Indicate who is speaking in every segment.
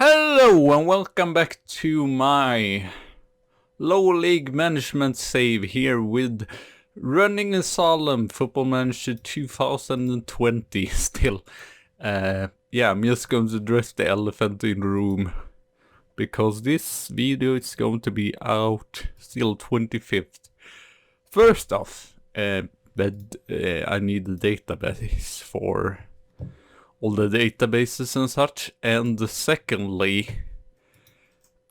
Speaker 1: Hello and welcome back to my low league management save here with Rönninge-Salem Football Manager 2020 still. I'm just going to address the elephant in the room because this video is going to be out still 25th. First off, I need a database for all the databases and such, and secondly,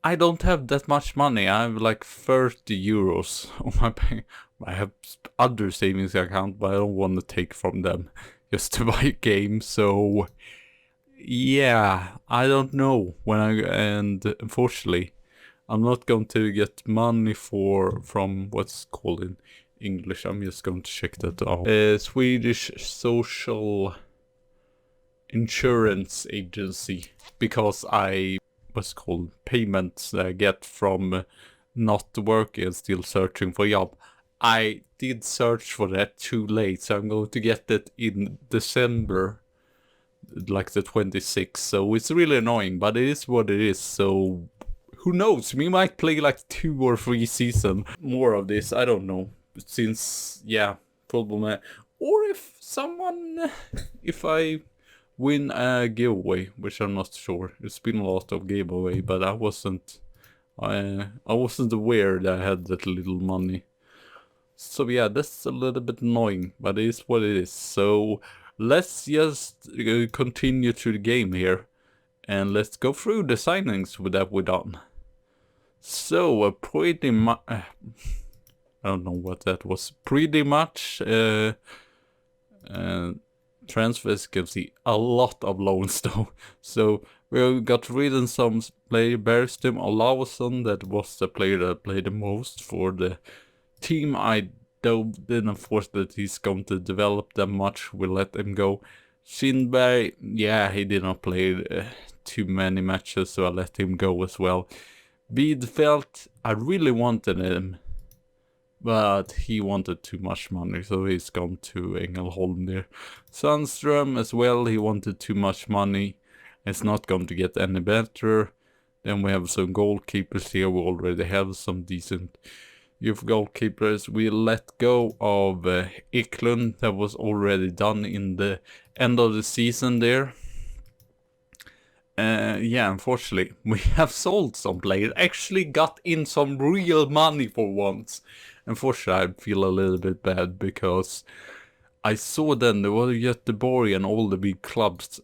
Speaker 1: I don't have that much money. I have like 30 euros on my bank. I have other savings account, but I don't want to take from them just to buy a game. So yeah, I don't know and unfortunately, I'm not going to get money from what's called in English. I'm just going to check that out. Swedish social insurance agency, because payments that I get from not working and still searching for a job. I did search for that too late, so I'm going to get that in December, like the 26th. So it's really annoying, but it is what it is. So who knows? We might play like 2 or 3 seasons more of this. I don't know. Since football man, or if I win a giveaway, which I'm not sure. It's been a lot of giveaway, but I wasn't aware that I had that little money. So yeah, that's a little bit annoying, but it is what it is. So let's just continue to the game here, and let's go through the signings that we done. So pretty much, I don't know what that was. Pretty much, transfers can see a lot of loans though. So we got rid of some player, Berstim Olausson, that was the player that played the most for the team. I didn't force that he's going to develop that much. We let him go. Schindberg, he did not play too many matches, so I let him go as well. Bidfeld, I really wanted him, but he wanted too much money, so he's gone to Ängelholm there. Sandström as well, he wanted too much money. It's not going to get any better. Then we have some goalkeepers here. We already have some decent youth goalkeepers. We let go of Eklund. That was already done in the end of the season there. Unfortunately, we have sold some players. Actually got in some real money for once. Unfortunately, I feel a little bit bad because I saw then there was Göteborg and all the big clubs.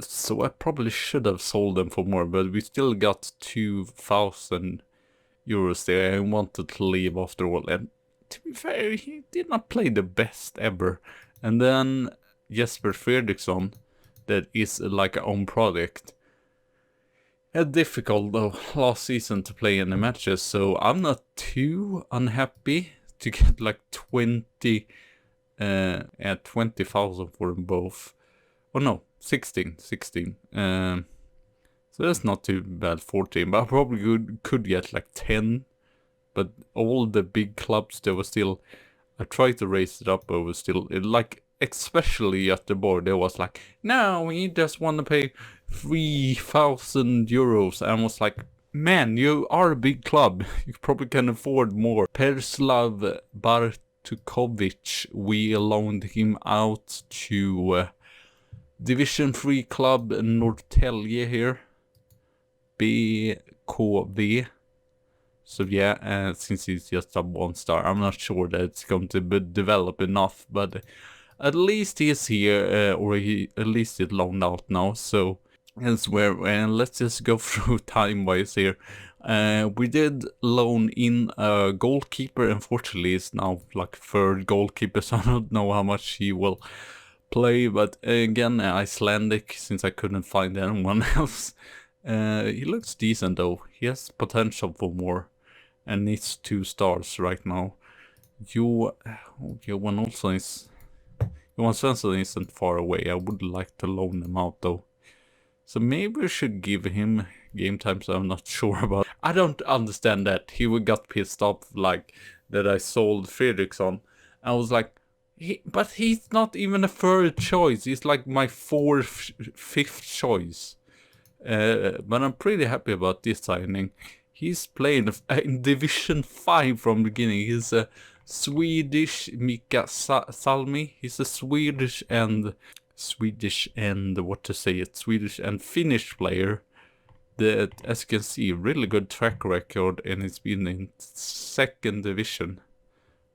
Speaker 1: So I probably should have sold them for more, but we still got 2,000 euros there. I wanted to leave after all. And to be fair, he did not play the best ever. And then Jesper Fredriksson, that is like a own product. Had difficult though last season to play in the matches, so I'm not too unhappy to get like 20,000 for them both. Oh no, 16. So that's not too bad, 14, but I probably could get like 10. But all the big clubs, there was still, I tried to raise it up over still, especially Göteborg, there was like, no, we just want to pay 3,000 euros. And I was like, man, you are a big club. You probably can afford more. Perslav Bartukovic, we loaned him out to Division 3 club Norrtälje here. BKV. So since he's just a 1-star, I'm not sure that it's going to develop enough, but at least he is here, or he at least is loaned out now. So elsewhere, and let's just go through time-wise here. We did loan in a goalkeeper. Unfortunately, it's now like 3rd goalkeeper, so I don't know how much he will play. But again, Icelandic, since I couldn't find anyone else. He looks decent though. He has potential for more, and needs 2 stars right now. Johan Svensson isn't far away. I would like to loan him out though. So maybe we should give him game time, so I'm not sure about it. I don't understand that. He got pissed off like that I sold Fredriksson. I was like, But he's not even a third choice. He's like my fifth choice. But I'm pretty happy about this signing. He's playing in Division 5 from the beginning. He's a Swedish Mika Salmi. He's a Swedish and Swedish and Finnish player. That, as you can see, really good track record, and he's been in 2nd division.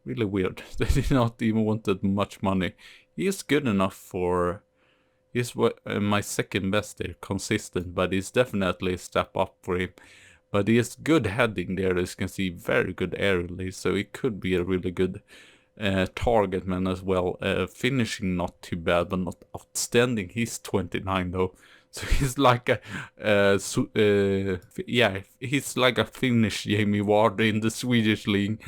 Speaker 1: Really weird. They did not even want that much money. He is good enough for... He's my second best there, consistent, but he's definitely a step up for him. But he has good heading there, as you can see, very good aerially, so he could be a really good target man as well. Finishing not too bad, but not outstanding. He's 29 though, so he's like he's like a Finnish Jamie Vardy in the Swedish league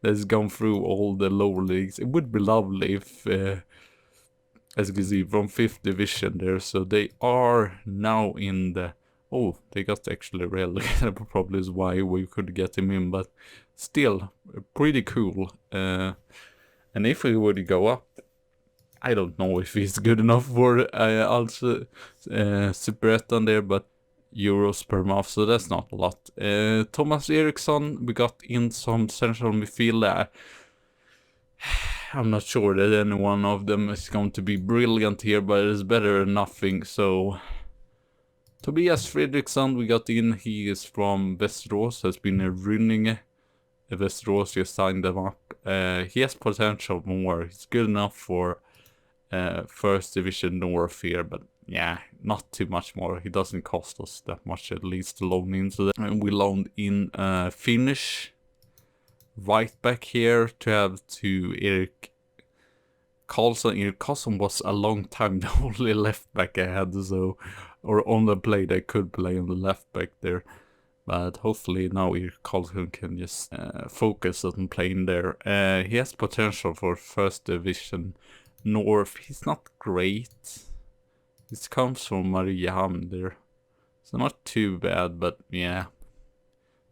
Speaker 1: that's gone through all the lower leagues. It would be lovely if, as you can see, from 5th division there, so they are now in the... Oh, they got actually relegated, probably is why we could get him in, but still, pretty cool. And if he would go up, I don't know if he's good enough for also Superettan there, but euros per month, so that's not a lot. Thomas Eriksson, we got in some central midfielder. I'm not sure that any one of them is going to be brilliant here, but it's better than nothing, so... Tobias Fredriksson, we got in. He is from Västerås, has been a Rönninge. Västerås just signed them up. He has potential more. He's good enough for 1st division north here, but yeah, not too much more. He doesn't cost us that much, at least to loan into that. And we loaned in Finnish right back here to have to Erik Karlsson. Erik Karlsson was a long time the only left back I had, so... Or on the play, they could play on the left back there. But hopefully now Erik Karlsson can just focus on playing there. He has potential for 1st division north. He's not great. This comes from Mariehamn there. So not too bad, but yeah.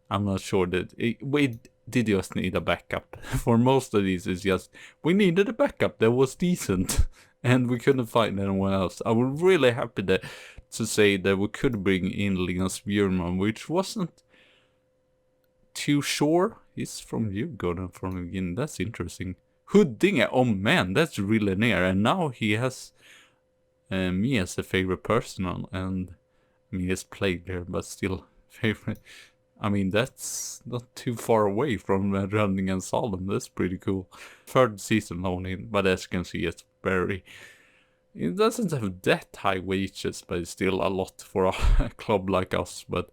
Speaker 1: I'm not sure that... we did just need a backup. For most of these, it's just... We needed a backup that was decent. And we couldn't find anyone else. I was really happy to say that we could bring in Linus Bjurman, which wasn't too sure. He's from Djurgården from the beginning. That's interesting. Huddinge, oh man, that's really near. And now he has me as a favorite person, and I mean, he's played there, but still favorite. I mean, that's not too far away from Rönninge-Salem. That's pretty cool. 3rd season loan in, but as you can see, it's very... It doesn't have that high wages, but it's still a lot for a club like us. But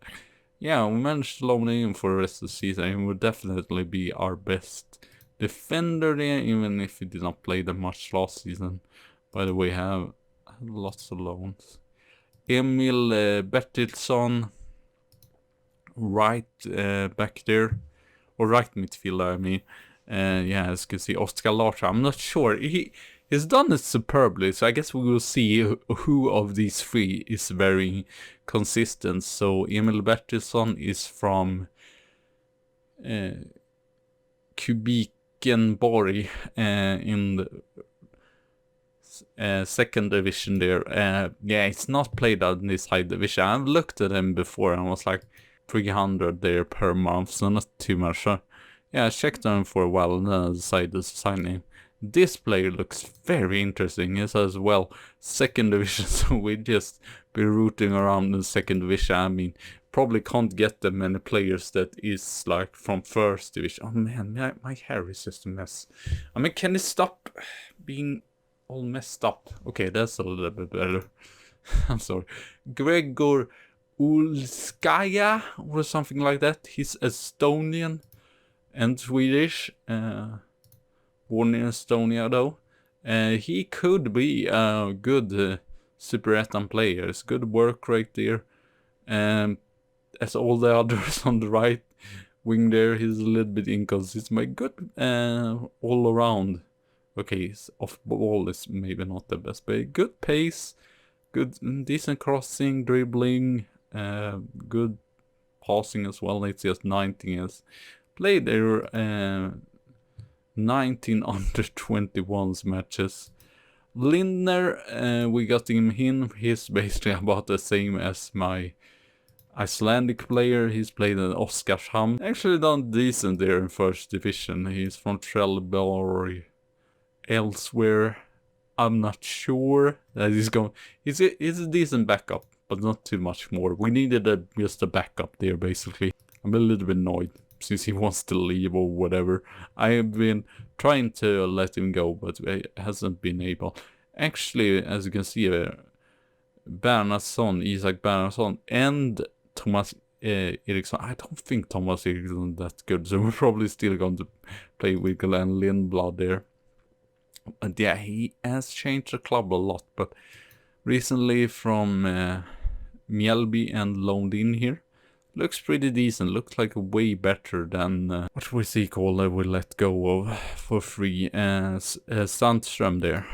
Speaker 1: yeah, we managed to loan in for the rest of the season. He would definitely be our best defender there, even if he did not play that much last season. By the way, have lots of loans. Emil Bertilsson, right back there, or right midfielder, I mean. Yeah, as you can see, Oskar Larsson, I'm not sure. He's done it superbly, so I guess we will see who of these 3 is very consistent. So Emil Bertilsson is from Kubikenborg in the 2nd division there. Yeah, it's not played out in this high division. I've looked at him before and was like 300 there per month, so not too much. So yeah, I checked on him for a while and then I decided to sign him. This player looks very interesting. He's as well 2nd division, so we just be rooting around in 2nd division. I mean, probably can't get that many players that is like from 1st division. Oh man, my hair is just a mess. I mean, can it stop being all messed up? Okay, that's a little bit better. I'm sorry. Gregor Ulskaya or something like that. He's Estonian and Swedish. Born in Estonia though. He could be a good Superettan player. It's good work right there. As all the others on the right wing there, he's a little bit inconsistent. But good all around. Okay, his off ball is maybe not the best, but good pace, good decent crossing, dribbling, good passing as well. It's just 19 years. Played there 19 under 21s matches. Lindner, we got him in. He's basically about the same as my Icelandic player. He's played in Oskarshamn. Actually done decent there in first division. He's from Trelleborg elsewhere. I'm not sure that he's going. He's a decent backup, but not too much more. We needed just a backup there, basically. I'm a little bit annoyed since he wants to leave or whatever. I have been trying to let him go, but I hasn't been able. Actually, as you can see, Bernhardsson, Isak Bernhardsson, and Thomas Eriksson. I don't think Thomas Eriksson is that good, so we're probably still going to play with Glenn Lindblad there. And yeah, he has changed the club a lot, but recently from Mjällby and loaned in here. Looks pretty decent, looks like way better than what was he called that we let go of for free, Sandström there.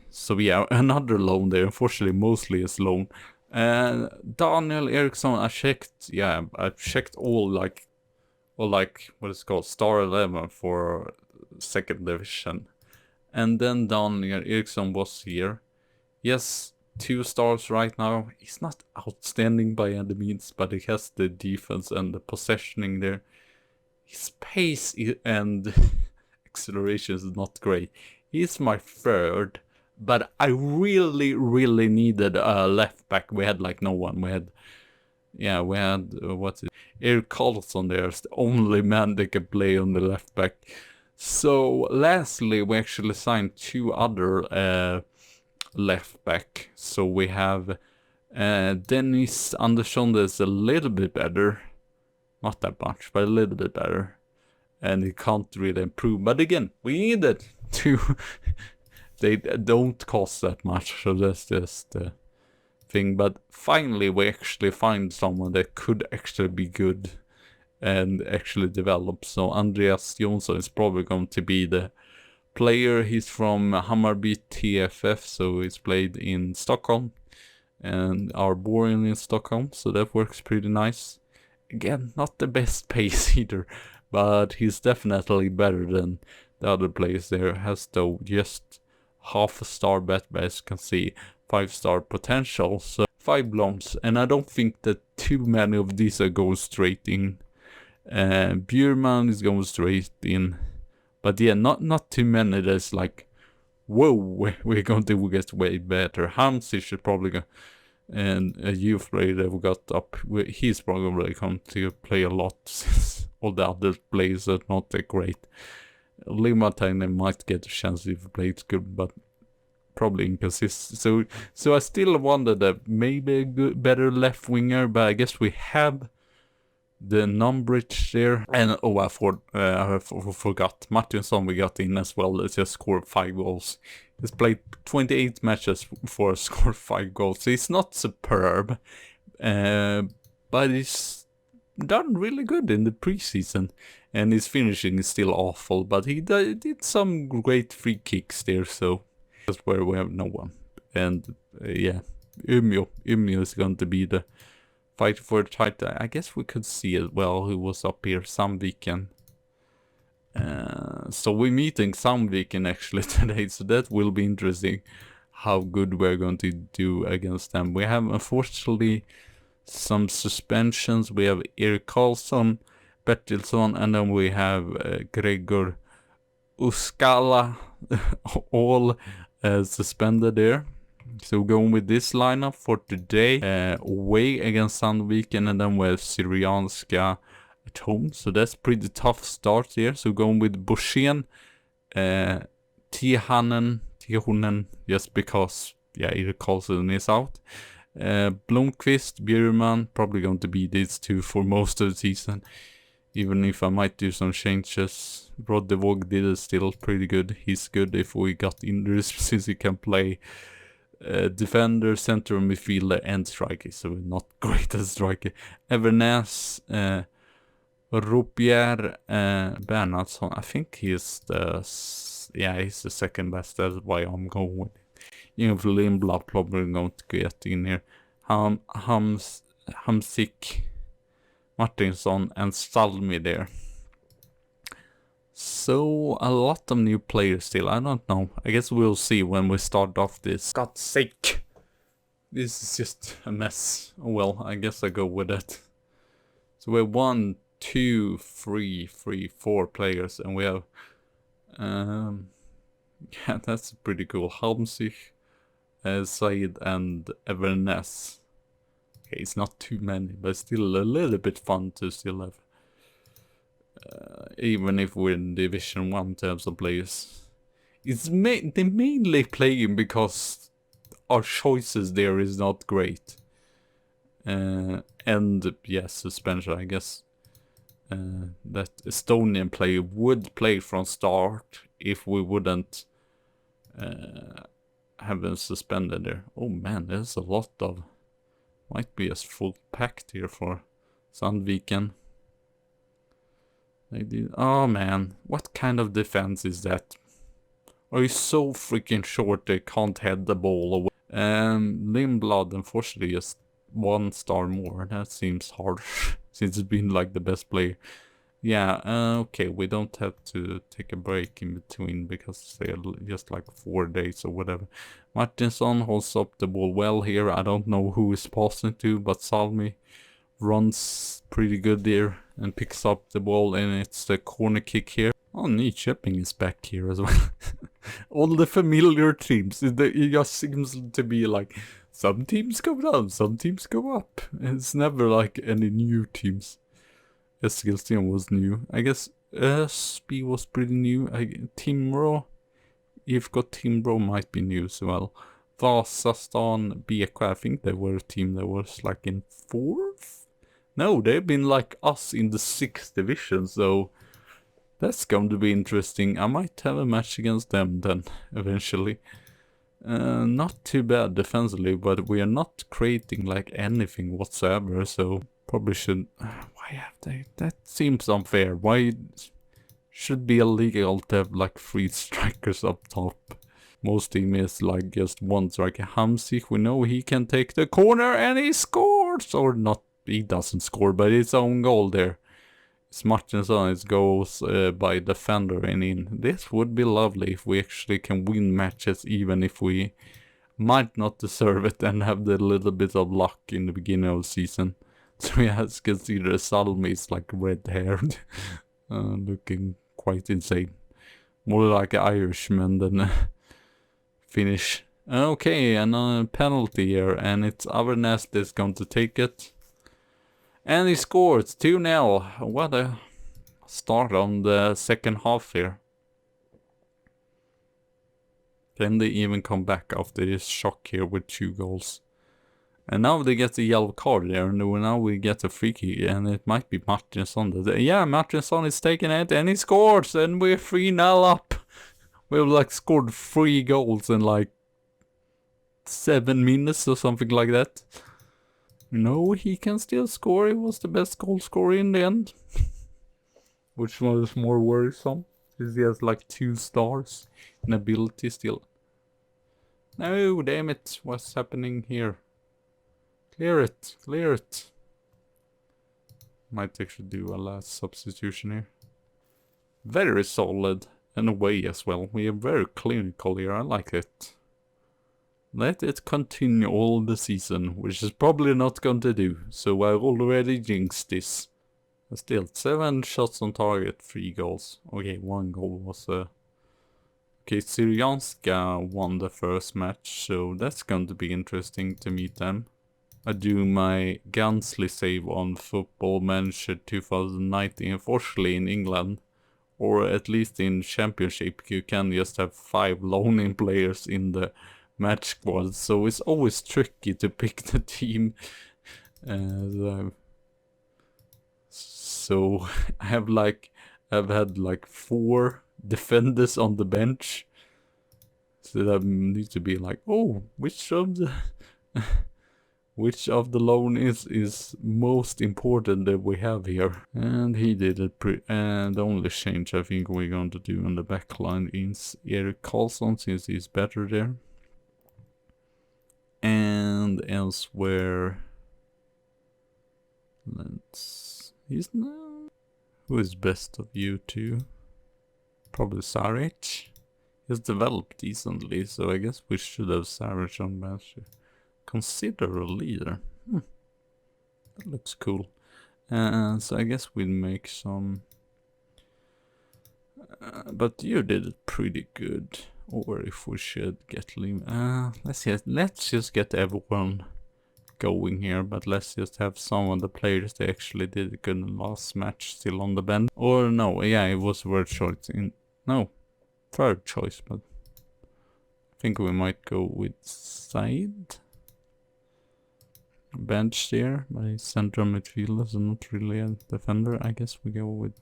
Speaker 1: So yeah, another loan there, unfortunately mostly as loan. Daniel Eriksson, I checked all like, what is it called, Star 11 for second division. And then Daniel Eriksson was here. Yes, 2 stars right now. He's not outstanding by any means, but he has the defense and the possessioning there. His pace and acceleration is not great. He's my third, but I really needed a left back. We had like no one. We had Erik Karlsson there is the only man that can play on the left back. So lastly, we actually signed 2 other left back. So we have Dennis Andersson that's a little bit better, not that much, but a little bit better, and he can't really improve. But again, we needed to. They don't cost that much, so that's just the thing. But finally, we actually find someone that could actually be good and actually develop. So Andreas Jonsson is probably going to be the player. He's from Hammarby TFF, so he's played in Stockholm and are born in Stockholm, so that works pretty nice. Again, not the best pace either, but he's definitely better than the other players there. Has though just half a star bet, but as you can see, 5-star potential, so 5 blondes, and I don't think that too many of these are going straight in. Bjurman is going straight in. But yeah, not too many that's like, whoa, we're going to get way better. Hamsi should probably go, and a youth player that we got up, he's probably going to play a lot since all the other players are not that great. Limatine might get a chance if he plays good, but probably inconsistent. So I still wonder that maybe a better left winger, but I guess we have the Numbridge there, and I forgot Martinsson we got in as well. It's just scored 5 goals. He's played 28 matches for scored 5 goals. So he's not superb, but he's done really good in the preseason, and his finishing is still awful. But he did some great free kicks there, so that's where we have no one. And yeah, Umeå is going to be the fight for the title. I guess we could see as well who was up here, Sandviken. So we're meeting Sandviken actually today, so that will be interesting how good we're going to do against them. We have unfortunately some suspensions. We have Erik Karlsson, Bertilsson, and then we have Gregor Uskala all suspended there. So going with this lineup for today, away against Sandviken, and then we have Syrianska at home. So that's pretty tough start here. So going with Bornsjön, Tihonen, just because, yeah, Erik Karlsson is out. Blomqvist, Bjurman, probably going to be these 2 for most of the season, even if I might do some changes. Rod de Vogue did it still pretty good. He's good if we got injuries, since he can play defender, center midfielder, and striker, so not great as striker. Evernäs, Rupier, Bernhardsson, I think he's the second best. That's why I'm going with it. Even for Lindblad, probably going to get in here. Hamsik, Martinsson, and Salmi there. So a lot of new players still. I don't know. I guess we'll see when we start off this. God's sake. This is just a mess. Oh well, I guess I go with it. So we have 1, 2, 3, 4 players, and we have yeah, that's pretty cool. Helmsich, Said, and Everness. Okay, it's not too many, but still a little bit fun to still have. Even if we're in Division 1 terms of players. They're mainly playing because our choices there is not great. And yes, suspension, I guess. That Estonian player would play from start if we wouldn't have been suspended there. Oh man, there's a lot of... Might be a full packed here for Sandviken. Oh man, what kind of defense is that? Are you so freaking short they can't head the ball away? Lindblad, unfortunately, just 1 star more. That seems harsh, since it's been like the best player. Yeah, okay, we don't have to take a break in between because they're just like 4 days or whatever. Martinsson holds up the ball well here. I don't know who is passing to, but Salmi runs pretty good there and picks up the ball, and it's the corner kick here. Oh, Nyköping is back here as well. All the familiar teams. It just seems to be like some teams go down, some teams go up. It's never like any new teams. Eskilstuna was new. I guess Ösby was pretty new. Timrå, Timbro might be new as well. Vasastan, BK, I think they were a team that was like in 4th? No, they've been like us in the 6th division, so that's going to be interesting. I might have a match against them then, eventually. Not too bad defensively, but we are not creating like anything whatsoever, so probably should... Why have they... That seems unfair. Why should be illegal to have like 3 strikers up top? Most team is like just 1 striker. Hamsik, we know he can take the corner and he scores! Or not, he doesn't score, but it's own goal there. It's Martinsson, it goes by defender and in. This would be lovely if we actually can win matches even if we might not deserve it and have the little bit of luck in the beginning of the season. So yeah, as you can see, the Salmi is like red-haired, looking quite insane. More like an Irishman than a Finnish. Okay, and a penalty here, and it's Avernest that's going to take it. And he scores 2-0. What a start on the second half here. Can they even come back after this shock here with 2 goals? And now they get the yellow card there, and now we get a free kick, and it might be Martinsson. Yeah, Martinsson is taking it, and he scores, and we're 3-0 up. We've like scored 3 goals in like 7 minutes or something like that. No, he can still score. He was the best goal scorer in the end. Which was more worrisome, since he has like 2 stars in ability still. No, damn it, what's happening here? Clear it, clear it. Might actually do a last substitution here. Very solid, and away as well. We are very clinical here, I like it. Let it continue all the season, which is probably not going to do, so I already jinxed this. But still, 7 shots on target, 3 goals. Okay, 1 goal was Okay, Syrianska won the first match, so that's going to be interesting to meet them. I do my Gansley save on Football Manager 2019, unfortunately in England, or at least in Championship, you can just have 5 loaning players in the match squad, so it's always tricky to pick the team. So I've had like 4 defenders on the bench, so that need to be like, oh, which of the loan is most important that we have here. And he did it and the only change I think we're going to do on the back line is Erik Karlsson, since he's better there. And elsewhere, who is best of you two? Probably Saric. He's developed decently, so I guess we should have Saric on bench. Consider a leader. That looks cool. So I guess we'll make some... but you did it pretty good. Or if we should get let's just get everyone going here, but let's just have some of the players that actually did a good last match still on the bench. Or no, yeah, it was third choice. Third choice, but I think we might go with side. Bench there, by central midfielder, so not really a defender. I guess we go with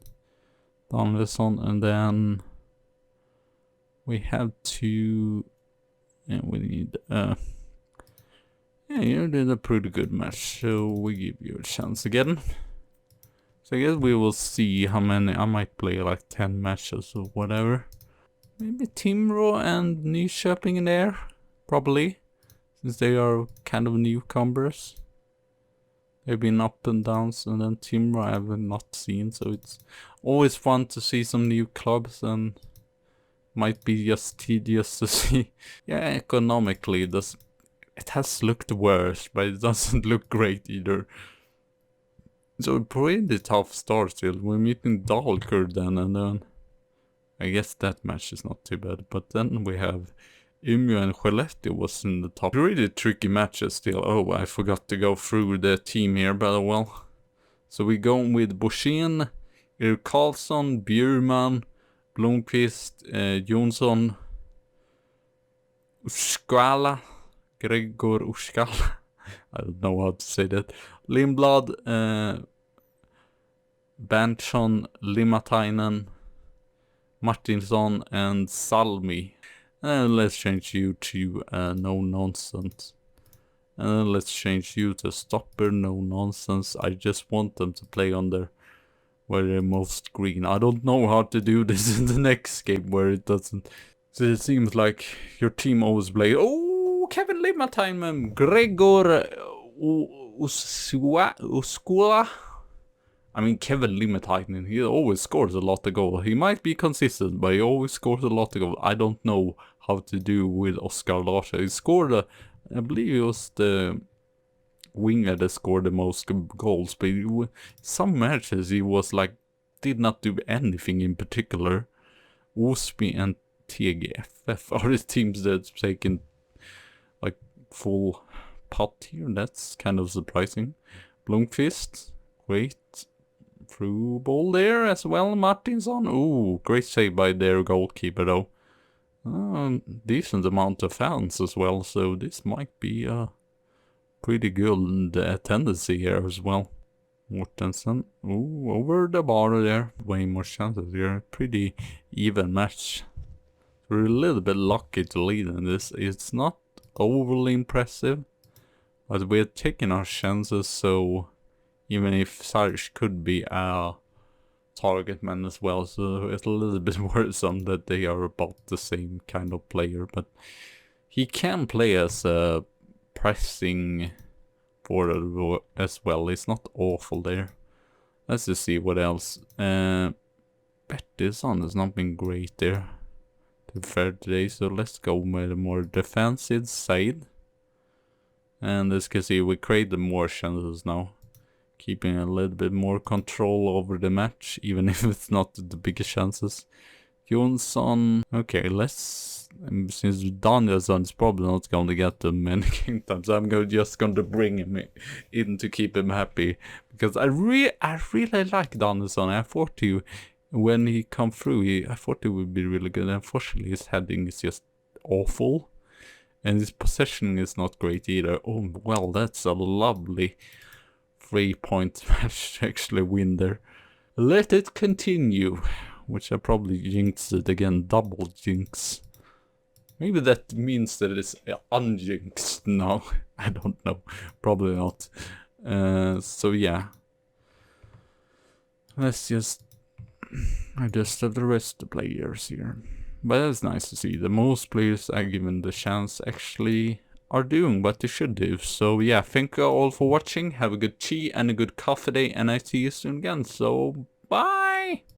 Speaker 1: Danielsson, and then we have to... yeah, we need... yeah, you did a pretty good match, so we give you a chance again. So I guess we will see how many... I might play like 10 matches or whatever. Maybe Timrå and Nyköping in there, probably, since they are kind of newcomers. They've been up and downs, and then Timrå I have not seen, so it's always fun to see some new clubs, and might be just tedious to see. Yeah, economically it has looked worse, but it doesn't look great either. So pretty tough start still. We're meeting Dalkurd then, and then I guess that match is not too bad. But then we have Umeå and Skellefteå was in the top. Really tricky matches still. Oh, I forgot to go through the team here, but well. So we go with Bornsjön, Erik Karlsson, Bjurman, Blomqvist, Jonsson, Uskala, Gregor Uskala. I don't know how to say that. Lindblad, Berntsson, Limatainen, Martinsson, and Salmi. And then let's change you to no nonsense. And then let's change you to stopper, no nonsense. I just want them to play on their where they're most green. I don't know how to do this in the next game where it doesn't. So it seems like your team always play. Oh, Kevin Limatainen, Gregor Uskula. I mean, Kevin Limatainen, he always scores a lot of goals. He might be consistent, but he always scores a lot of goals. I don't know how to do with Oskar Larsson. He scored, I believe it was the winger that scored the most goals, but some matches he was like, did not do anything in particular. Osby and TGFF are the teams that's taken like full pot here. That's kind of surprising. Blomqvist, great. Through ball there as well, Martinsson. Ooh, great save by their goalkeeper though. Decent amount of fans as well, so this might be a pretty good tendency here as well. Mortensen, ooh, over the bar there. Way more chances here. Pretty even match. We're a little bit lucky to lead in this. It's not overly impressive, but we're taking our chances, so even if Saric could be a target man as well, so it's a little bit worrisome that they are about the same kind of player, but he can play as a pressing forward as well. It's not awful there. Let's just see what else. Pettersson has not been great there, to be fair today, so let's go with a more defensive side. And as you can see, we create more chances now, keeping a little bit more control over the match, even if it's not the biggest chances. Jonsson, okay, let's, since Danielsson is probably not going to get them many kingdoms, I'm just going to bring him in to keep him happy, because I really like Danielsson. I thought when he come through, I thought he would be really good. Unfortunately, his heading is just awful, and his possession is not great either. Oh, well, that's a lovely 3-point match to actually win there. Let it continue, which I probably jinxed it again, double jinx. Maybe that means that it's unjinxed now. I don't know, probably not. So yeah, let's just adjust the rest of the players here. But that's nice to see. The most players I given the chance actually are doing what they should do. So yeah, thank you all for watching. Have a good tea and a good coffee day, and I see you soon again. So bye!